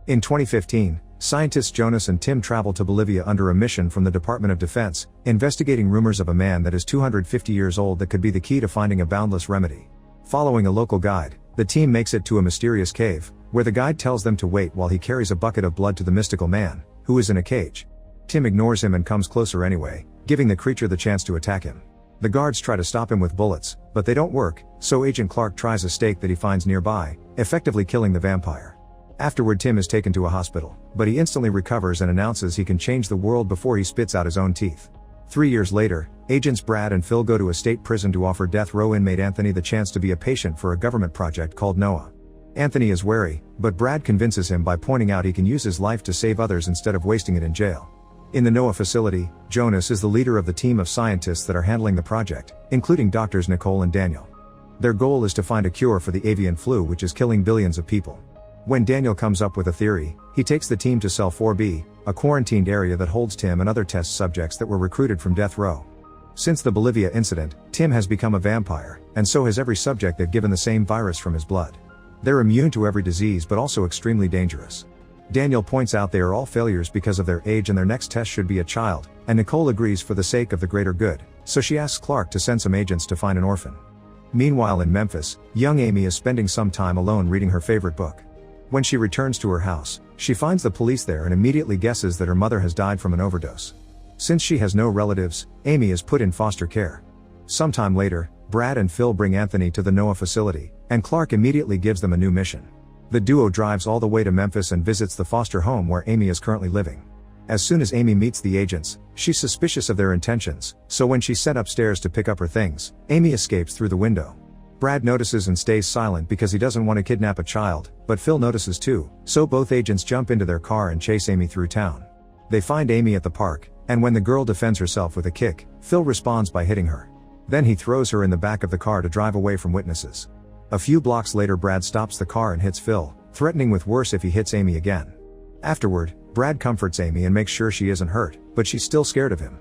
In 2015, scientists Jonas and Tim travel to Bolivia under a mission from the Department of Defense, investigating rumors of a man that is 250 years old that could be the key to finding a boundless remedy. Following a local guide, the team makes it to a mysterious cave, where the guide tells them to wait while he carries a bucket of blood to the mystical man, who is in a cage. Tim ignores him and comes closer anyway, giving the creature the chance to attack him. The guards try to stop him with bullets, but they don't work, so Agent Clark tries a stake that he finds nearby, effectively killing the vampire. Afterward, Tim is taken to a hospital, but he instantly recovers and announces he can change the world before he spits out his own teeth. 3 years later, agents Brad and Phil go to a state prison to offer death row inmate Anthony the chance to be a patient for a government project called Noah. Anthony is wary, but Brad convinces him by pointing out he can use his life to save others instead of wasting it in jail. In the Noah facility, Jonas is the leader of the team of scientists that are handling the project, including doctors Nicole and Daniel. Their goal is to find a cure for the avian flu, which is killing billions of people. When Daniel comes up with a theory, he takes the team to Cell 4B, a quarantined area that holds Tim and other test subjects that were recruited from death row. Since the Bolivia incident, Tim has become a vampire, and so has every subject they've given the same virus from his blood. They're immune to every disease but also extremely dangerous. Daniel points out they are all failures because of their age and their next test should be a child, and Nicole agrees for the sake of the greater good, so she asks Clark to send some agents to find an orphan. Meanwhile in Memphis, young Amy is spending some time alone reading her favorite book. When she returns to her house, she finds the police there and immediately guesses that her mother has died from an overdose. Since she has no relatives, Amy is put in foster care. Sometime later, Brad and Phil bring Anthony to the Noah facility, and Clark immediately gives them a new mission. The duo drives all the way to Memphis and visits the foster home where Amy is currently living. As soon as Amy meets the agents, she's suspicious of their intentions, so when she's sent upstairs to pick up her things, Amy escapes through the window. Brad notices and stays silent because he doesn't want to kidnap a child, but Phil notices too, so both agents jump into their car and chase Amy through town. They find Amy at the park, and when the girl defends herself with a kick, Phil responds by hitting her. Then he throws her in the back of the car to drive away from witnesses. A few blocks later, Brad stops the car and hits Phil, threatening with worse if he hits Amy again. Afterward, Brad comforts Amy and makes sure she isn't hurt, but she's still scared of him.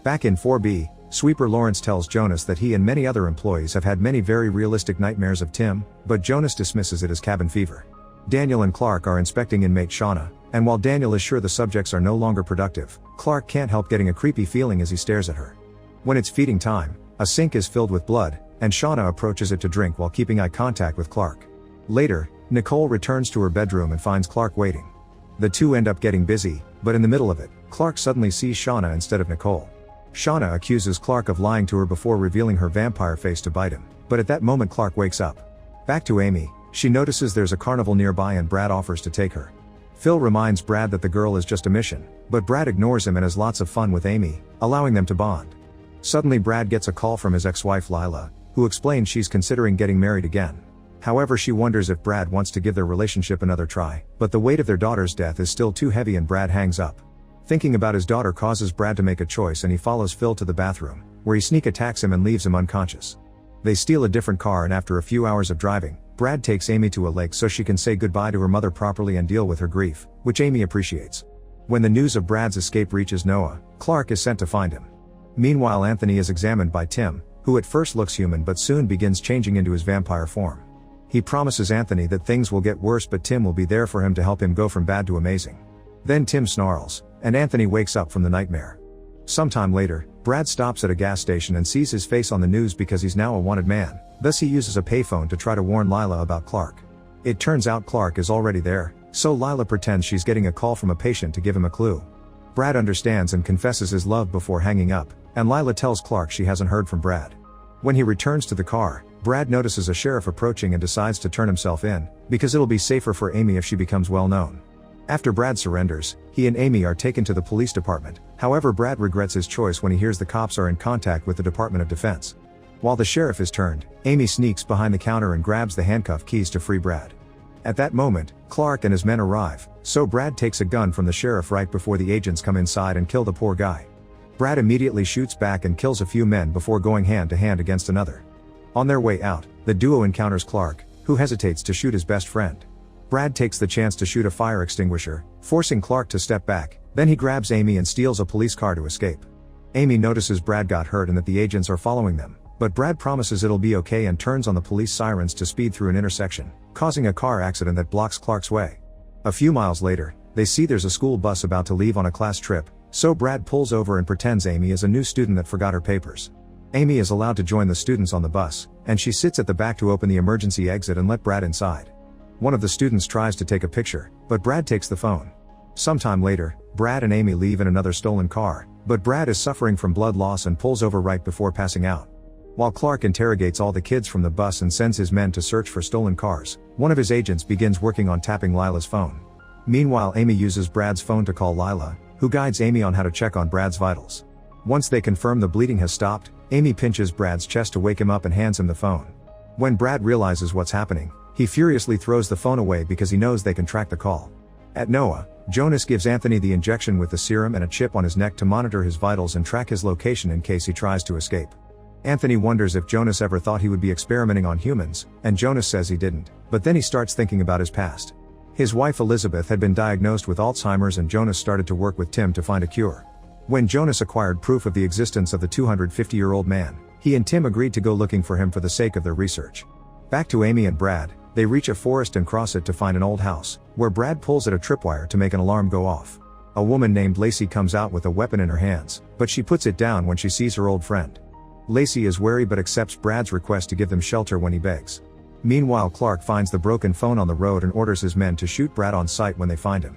Back in 4B, Sweeper Lawrence tells Jonas that he and many other employees have had many very realistic nightmares of Tim, but Jonas dismisses it as cabin fever. Daniel and Clark are inspecting inmate Shauna, and while Daniel is sure the subjects are no longer productive, Clark can't help getting a creepy feeling as he stares at her. When it's feeding time, a sink is filled with blood, and Shauna approaches it to drink while keeping eye contact with Clark. Later, Nicole returns to her bedroom and finds Clark waiting. The two end up getting busy, but in the middle of it, Clark suddenly sees Shauna instead of Nicole. Shauna accuses Clark of lying to her before revealing her vampire face to bite him, but at that moment Clark wakes up. Back to Amy, she notices there's a carnival nearby and Brad offers to take her. Phil reminds Brad that the girl is just a mission, but Brad ignores him and has lots of fun with Amy, allowing them to bond. Suddenly Brad gets a call from his ex-wife Lila, who explains she's considering getting married again. However, she wonders if Brad wants to give their relationship another try, but the weight of their daughter's death is still too heavy and Brad hangs up. Thinking about his daughter causes Brad to make a choice and he follows Phil to the bathroom, where he sneak attacks him and leaves him unconscious. They steal a different car and after a few hours of driving, Brad takes Amy to a lake so she can say goodbye to her mother properly and deal with her grief, which Amy appreciates. When the news of Brad's escape reaches Noah, Clark is sent to find him. Meanwhile, Anthony is examined by Tim, who at first looks human but soon begins changing into his vampire form. He promises Anthony that things will get worse but Tim will be there for him to help him go from bad to amazing. Then Tim snarls, and Anthony wakes up from the nightmare. Sometime later, Brad stops at a gas station and sees his face on the news because he's now a wanted man, thus he uses a payphone to try to warn Lila about Clark. It turns out Clark is already there, so Lila pretends she's getting a call from a patient to give him a clue. Brad understands and confesses his love before hanging up, and Lila tells Clark she hasn't heard from Brad. When he returns to the car, Brad notices a sheriff approaching and decides to turn himself in, because it'll be safer for Amy if she becomes well known. After Brad surrenders, he and Amy are taken to the police department, however Brad regrets his choice when he hears the cops are in contact with the Department of Defense. While the sheriff is turned, Amy sneaks behind the counter and grabs the handcuff keys to free Brad. At that moment, Clark and his men arrive, so Brad takes a gun from the sheriff right before the agents come inside and kill the poor guy. Brad immediately shoots back and kills a few men before going hand to hand against another. On their way out, the duo encounters Clark, who hesitates to shoot his best friend. Brad takes the chance to shoot a fire extinguisher, forcing Clark to step back, then he grabs Amy and steals a police car to escape. Amy notices Brad got hurt and that the agents are following them, but Brad promises it'll be okay and turns on the police sirens to speed through an intersection, causing a car accident that blocks Clark's way. A few miles later, they see there's a school bus about to leave on a class trip, so Brad pulls over and pretends Amy is a new student that forgot her papers. Amy is allowed to join the students on the bus, and she sits at the back to open the emergency exit and let Brad inside. One of the students tries to take a picture, but Brad takes the phone. Sometime later, Brad and Amy leave in another stolen car, but Brad is suffering from blood loss and pulls over right before passing out. While Clark interrogates all the kids from the bus and sends his men to search for stolen cars, one of his agents begins working on tapping Lila's phone. Meanwhile, Amy uses Brad's phone to call Lila, who guides Amy on how to check on Brad's vitals. Once they confirm the bleeding has stopped, Amy pinches Brad's chest to wake him up and hands him the phone. When Brad realizes what's happening, he furiously throws the phone away because he knows they can track the call. At Noah, Jonas gives Anthony the injection with the serum and a chip on his neck to monitor his vitals and track his location in case he tries to escape. Anthony wonders if Jonas ever thought he would be experimenting on humans, and Jonas says he didn't, but then he starts thinking about his past. His wife Elizabeth had been diagnosed with Alzheimer's and Jonas started to work with Tim to find a cure. When Jonas acquired proof of the existence of the 250-year-old man, he and Tim agreed to go looking for him for the sake of their research. Back to Amy and Brad, they reach a forest and cross it to find an old house, where Brad pulls at a tripwire to make an alarm go off. A woman named Lacey comes out with a weapon in her hands, but she puts it down when she sees her old friend. Lacey is wary but accepts Brad's request to give them shelter when he begs. Meanwhile, Clark finds the broken phone on the road and orders his men to shoot Brad on sight when they find him.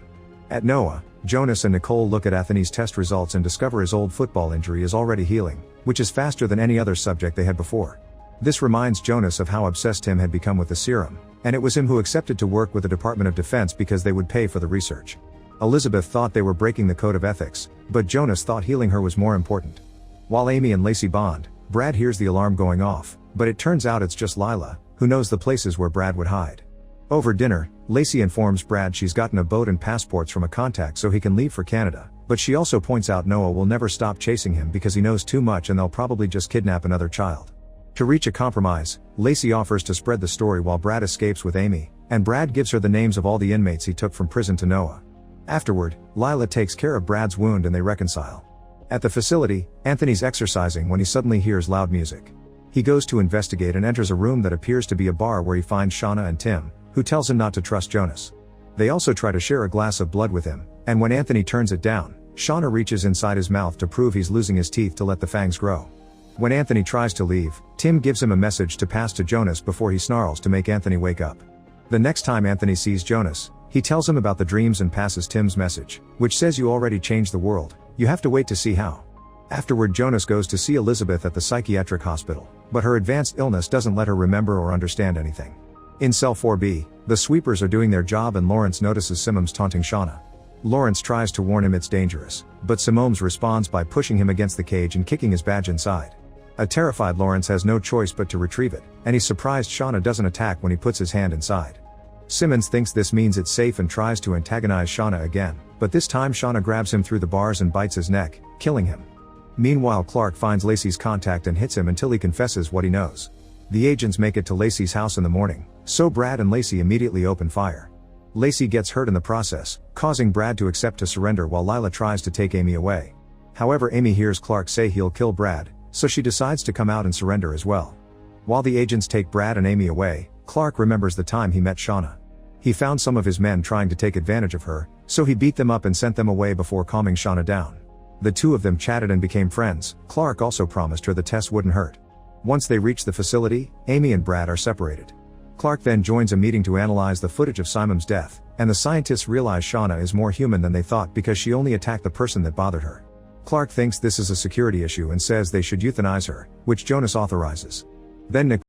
At Noah, Jonas and Nicole look at Anthony's test results and discover his old football injury is already healing, which is faster than any other subject they had before. This reminds Jonas of how obsessed Tim had become with the serum, and it was him who accepted to work with the Department of Defense because they would pay for the research. Elizabeth thought they were breaking the code of ethics, but Jonas thought healing her was more important. While Amy and Lacey bond, Brad hears the alarm going off, but it turns out it's just Lila, who knows the places where Brad would hide. Over dinner, Lacey informs Brad she's gotten a boat and passports from a contact so he can leave for Canada, but she also points out Noah will never stop chasing him because he knows too much and they'll probably just kidnap another child. To reach a compromise, Lacey offers to spread the story while Brad escapes with Amy, and Brad gives her the names of all the inmates he took from prison to Noah. Afterward, Lila takes care of Brad's wound and they reconcile. At the facility, Anthony's exercising when he suddenly hears loud music. He goes to investigate and enters a room that appears to be a bar where he finds Shauna and Tim, who tells him not to trust Jonas. They also try to share a glass of blood with him, and when Anthony turns it down, Shauna reaches inside his mouth to prove he's losing his teeth to let the fangs grow. When Anthony tries to leave, Tim gives him a message to pass to Jonas before he snarls to make Anthony wake up. The next time Anthony sees Jonas, he tells him about the dreams and passes Tim's message, which says you already changed the world, you have to wait to see how. Afterward, Jonas goes to see Elizabeth at the psychiatric hospital, but her advanced illness doesn't let her remember or understand anything. In cell 4B, the sweepers are doing their job and Lawrence notices Simms taunting Shauna. Lawrence tries to warn him it's dangerous, but Simms responds by pushing him against the cage and kicking his badge inside. A terrified Lawrence has no choice but to retrieve it, and he's surprised Shauna doesn't attack when he puts his hand inside. Simms thinks this means it's safe and tries to antagonize Shauna again, but this time Shauna grabs him through the bars and bites his neck, killing him. Meanwhile, Clark finds Lacey's contact and hits him until he confesses what he knows. The agents make it to Lacey's house in the morning, so Brad and Lacey immediately open fire. Lacey gets hurt in the process, causing Brad to accept to surrender while Lila tries to take Amy away. However, Amy hears Clark say he'll kill Brad, so she decides to come out and surrender as well. While the agents take Brad and Amy away, Clark remembers the time he met Shauna. He found some of his men trying to take advantage of her, so he beat them up and sent them away before calming Shauna down. The two of them chatted and became friends. Clark also promised her the test wouldn't hurt. Once they reach the facility, Amy and Brad are separated. Clark then joins a meeting to analyze the footage of Simon's death, and the scientists realize Shauna is more human than they thought because she only attacked the person that bothered her. Clark thinks this is a security issue and says they should euthanize her, which Jonas authorizes. Then